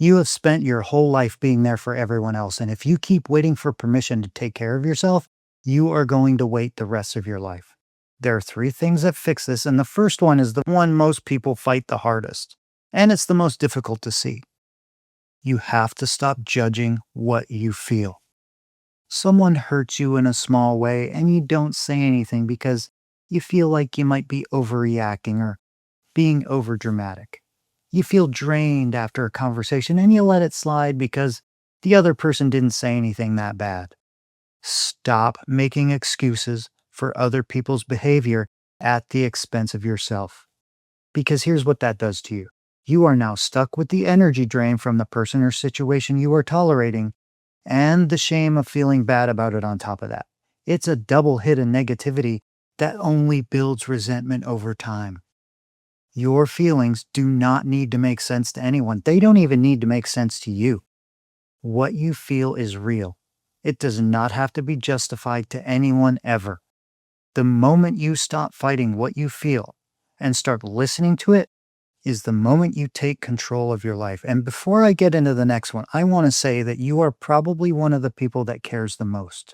You have spent your whole life being there for everyone else, and if you keep waiting for permission to take care of yourself, you are going to wait the rest of your life. There are three things that fix this, and the first one is the one most people fight the hardest, and it's the most difficult to see. You have to stop judging what you feel. Someone hurts you in a small way, and you don't say anything because you feel like you might be overreacting or being overdramatic. You feel drained after a conversation and you let it slide because the other person didn't say anything that bad. Stop making excuses for other people's behavior at the expense of yourself. Because here's what that does to you. You are now stuck with the energy drain from the person or situation you are tolerating and the shame of feeling bad about it on top of that. It's a double hit of negativity that only builds resentment over time. Your feelings do not need to make sense to anyone. They don't even need to make sense to you. What you feel is real. It does not have to be justified to anyone ever. The moment you stop fighting what you feel and start listening to it is the moment you take control of your life. And before I get into the next one, I want to say that you are probably one of the people that cares the most.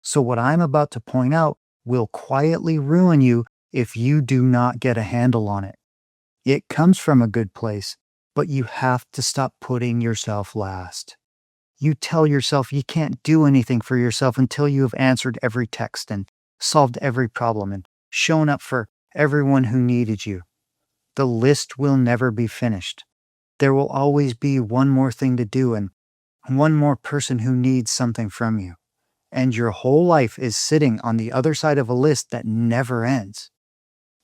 So what I'm about to point out will quietly ruin you if you do not get a handle on it. It comes from a good place, but you have to stop putting yourself last. You tell yourself you can't do anything for yourself until you have answered every text and solved every problem and shown up for everyone who needed you. The list will never be finished. There will always be one more thing to do and one more person who needs something from you. And your whole life is sitting on the other side of a list that never ends.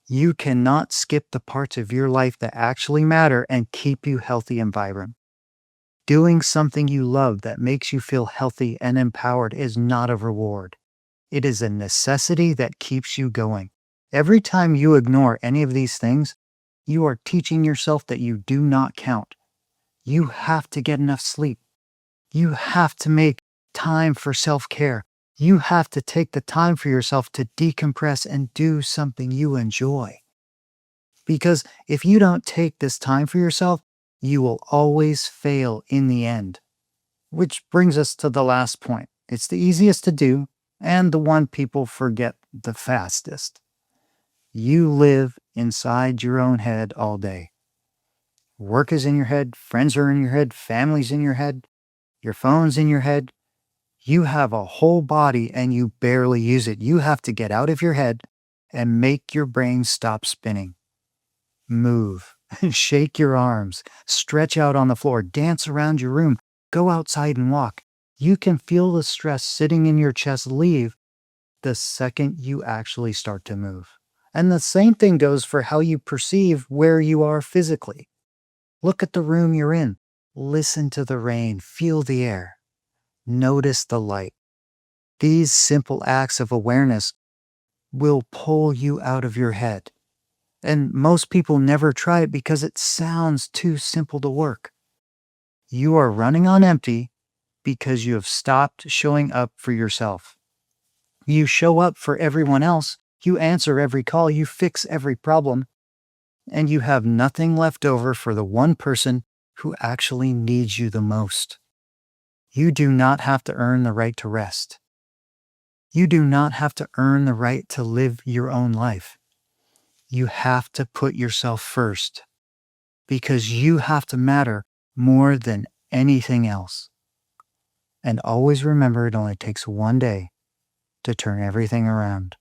You cannot skip the parts of your life that actually matter and keep you healthy and vibrant. Doing something you love that makes you feel healthy and empowered is not a reward. It is a necessity that keeps you going. Every time you ignore any of these things, you are teaching yourself that you do not count. You have to get enough sleep. You have to make time for self-care. You have to take the time for yourself to decompress and do something you enjoy. Because if you don't take this time for yourself, you will always fail in the end. Which brings us to the last point. It's the easiest to do and the one people forget the fastest. You live inside your own head all day. Work is in your head, friends are in your head, family's in your head, your phone's in your head. You have a whole body and you barely use it. You have to get out of your head and make your brain stop spinning. Move, shake your arms, stretch out on the floor, dance around your room, go outside and walk. You can feel the stress sitting in your chest leave the second you actually start to move. And the same thing goes for how you perceive where you are physically. Look at the room you're in. Listen to the rain, feel the air. Notice the light. These simple acts of awareness will pull you out of your head. And most people never try it because it sounds too simple to work. You are running on empty because you have stopped showing up for yourself. You show up for everyone else, you answer every call, you fix every problem, and you have nothing left over for the one person who actually needs you the most. You do not have to earn the right to rest. You do not have to earn the right to live your own life. You have to put yourself first because you have to matter more than anything else. And always remember, it only takes one day to turn everything around.